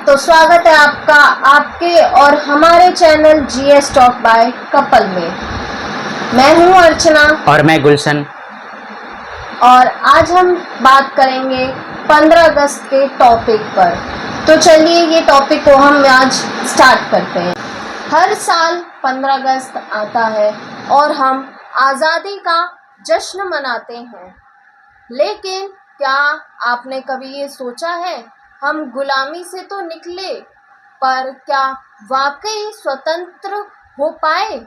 तो स्वागत है आपका आपके और हमारे channel GS talk bye couple में। मैं हूं अर्चना और मैं गुलशन। और आज हम बात करेंगे 15 अगस्त के टॉपिक पर। तो चलिए ये टॉपिक को हम आज स्टार्ट करते हैं। हर साल 15 अगस्त आता है और हम आज़ादी का जश्न मनाते हैं, लेकिन क्या आपने कभी ये सोचा है, हम गुलामी से तो निकले, पर क्या वाकई स्वतंत्र हो पाए?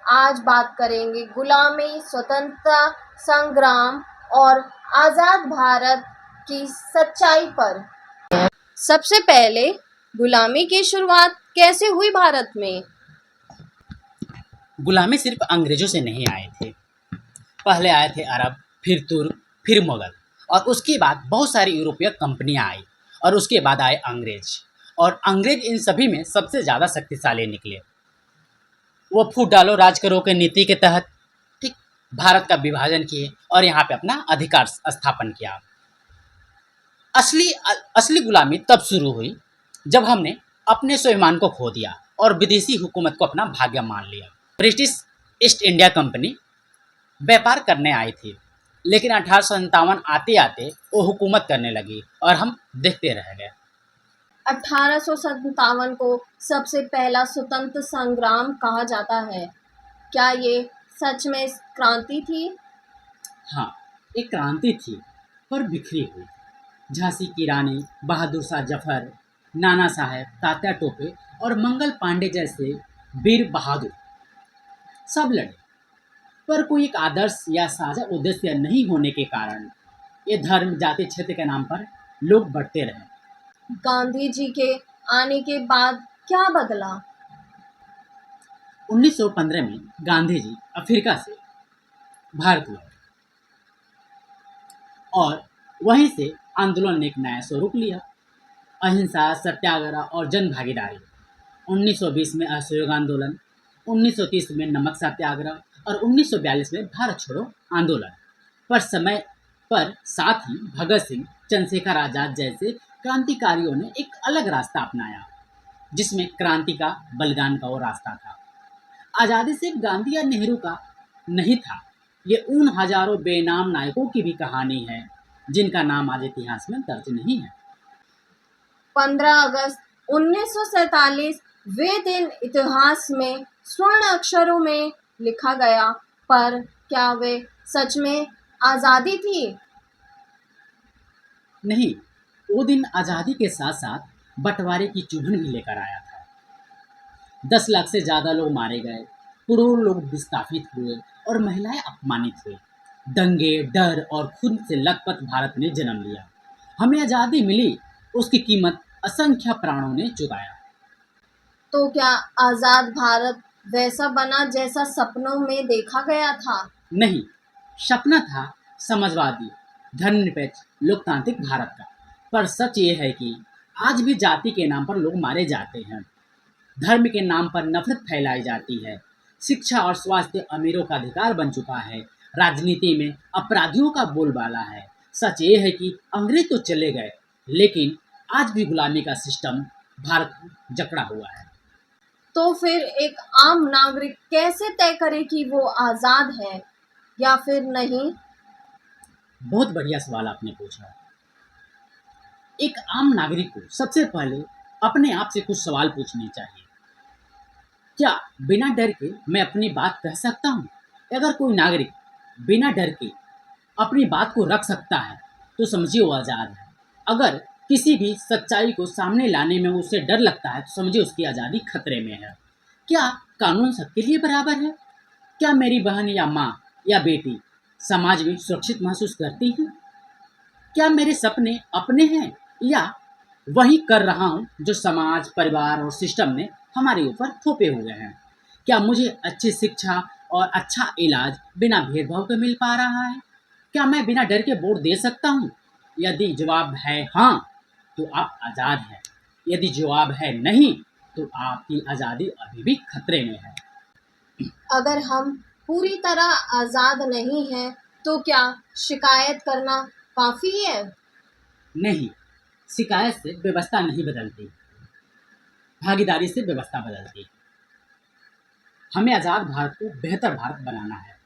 आज बात करेंगे गुलामी, स्वतंत्रता संग्राम और आज़ाद भारत की सच्चाई पर। सबसे पहले गुलामी की शुरुआत कैसे हुई भारत में? गुलामी सिर्फ अंग्रेजों से नहीं आए थे। पहले आए थे अरब, फिर तुर्क, फिर मुगल, और उसके बाद बहुत सारी यूरोपीय कंपनियां आई, और उसके बाद आए अंग्रेज। और अंग्रेज इन सभी में सबसे ज़्यादा शक्तिशाली निकले। वो फूट डालो राज करो के नीति के तहत ठीक भारत का विभाजन किए और यहाँ पे अपना अधिकार स्थापन किया। असली असली गुलामी तब शुरू हुई जब हमने अपने स्वाभिमान को खो दिया और विदेशी हुकूमत को अपना भाग्य मान लिया। ब्रिटिश ईस्ट इंडिया कंपनी व्यापार करने आई थी, लेकिन 1857 आते आते वो हुकूमत करने लगी और हम देखते रह गए। 1857 को सबसे पहला स्वतंत्र संग्राम कहा जाता है। क्या ये सच में क्रांति थी? हाँ, एक क्रांति थी, पर बिखरी हुई। झांसी की रानी, बहादुर शाह जफर, नाना साहेब, तात्या टोपे और मंगल पांडे जैसे वीर बहादुर सब लड़े, पर कोई एक आदर्श या साझा उद्देश्य नहीं होने के कारण ये धर्म जाति क्षेत्र के नाम पर लोग बढ़ते रहे। गांधी जी के आने के बाद क्या बदला? 1915 में गांधी जी अफ्रीका से भारत लौटे और वहीं से आंदोलन ने एक नया स्वरूप लिया। अहिंसा, सत्याग्रह और जन भागीदारी। 1920 में असहयोग आंदोलन, 1930 में नमक सत्याग्रह और 1942 में भारत छोड़ो आंदोलन। पर साथ ही भगत सिंह, चंद्रशेखर आजाद जैसे क्रांतिकारियों ने एक अलग रास्ता अपनाया, जिसमें क्रांति का, बलिदान का वो रास्ता था। आज़ादी सिर्फ गांधी या नेहरू का नहीं था, ये उन हजारों बेनाम नायकों की भी कहानी है जिनका नाम आज इतिहास में दर्ज नहीं है। 15 अगस्त 1947 वे दिन इतिहास में स्वर्ण अक्षरों में लिखा गया, पर क्या वे सच में आज़ादी थी? नहीं, वो दिन आज़ादी के साथ साथ बंटवारे की चुभन भी लेकर आया था। 10 लाख से ज़्यादा लोग मारे गए, करोड़ों लोग विस्थापित हुए और महिलाएं अपमानित हुई। दंगे, डर और खून से लथपथ भारत ने जन्म लिया। हमें आज़ादी मिली, उसकी कीमत असंख्य प्राणों ने चुकाया। तो क्या आज़ाद भारत वैसा बना जैसा सपनों में देखा गया था? नहीं, सपना था समाजवादी, धर्मनिरपेक्ष, लोकतांत्रिक भारत का। पर सच ये है कि आज भी जाति के नाम पर लोग मारे जाते हैं, धर्म के नाम पर नफरत फैलाई जाती है, शिक्षा और स्वास्थ्य अमीरों का अधिकार बन चुका है, राजनीति में अपराधियों का बोलबाला है। सच ये है कि अंग्रेज तो चले गए, लेकिन आज भी गुलामी का सिस्टम भारत को जकड़ा हुआ है। तो फिर एक आम नागरिक कैसे तय करे कि वो आज़ाद है या फिर नहीं? बहुत बढ़िया सवाल आपने पूछा। एक आम नागरिक को सबसे पहले अपने आप से कुछ सवाल पूछने चाहिए। क्या बिना डर के मैं अपनी बात कह सकता हूँ? अगर कोई नागरिक बिना डर के अपनी बात को रख सकता है तो समझिए वो आज़ाद है। अगर किसी भी सच्चाई को सामने लाने में उसे डर लगता है तो समझिए उसकी आज़ादी खतरे में है। क्या कानून सबके लिए बराबर है? क्या मेरी बहन या माँ या बेटी समाज में सुरक्षित महसूस करती है? क्या मेरे सपने अपने हैं या वही कर रहा हूँ जो समाज, परिवार और सिस्टम ने हमारे ऊपर थोपे हुए हैं? क्या मुझे अच्छी शिक्षा और अच्छा इलाज बिना भेदभाव के मिल पा रहा है? क्या मैं बिना डर के वोट दे सकता हूँ? यदि जवाब है हाँ, तो आप आज़ाद हैं। यदि जवाब है नहीं, तो आपकी आज़ादी अभी भी खतरे में है। अगर हम पूरी तरह आज़ाद नहीं हैं, तो क्या शिकायत करना काफ़ी है? नहीं, शिकायत से व्यवस्था नहीं बदलती, भागीदारी से व्यवस्था बदलती। हमें आज़ाद भारत को बेहतर भारत बनाना है।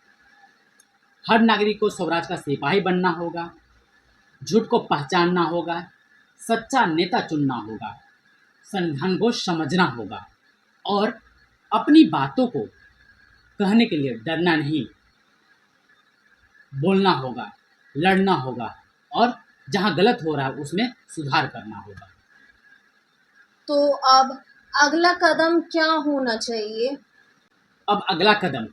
हर नागरिक को स्वराज का सिपाही बनना होगा, झूठ को पहचानना होगा, सच्चा नेता चुनना होगा, संविधान को समझना होगा और अपनी बातों को कहने के लिए डरना नहीं, बोलना होगा, लड़ना होगा और जहाँ गलत हो रहा है उसमें सुधार करना होगा। तो अब अगला कदम क्या होना चाहिए? अब अगला कदम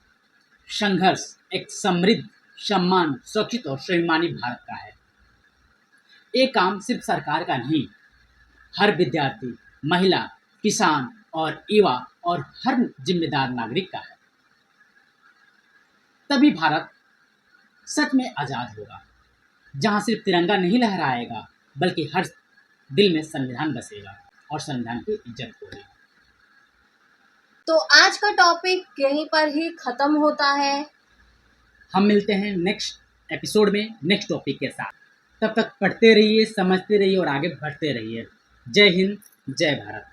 संघर्ष एक समृद्ध, सम्मान, सुरक्षित और स्वाभिमानी भारत का है। ये काम सिर्फ सरकार का नहीं, हर विद्यार्थी, महिला, किसान और युवा और हर जिम्मेदार नागरिक का है। तभी भारत सच में आज़ाद होगा, जहाँ सिर्फ तिरंगा नहीं लहराएगा बल्कि हर दिल में संविधान बसेगा और संविधान की इज्जत होगी। तो आज का टॉपिक यहीं पर ही खत्म होता है। हम मिलते हैं नेक्स्ट एपिसोड में नेक्स्ट टॉपिक के साथ। तब तक पढ़ते रहिए, समझते रहिए और आगे बढ़ते रहिए। जय हिंद, जय भारत।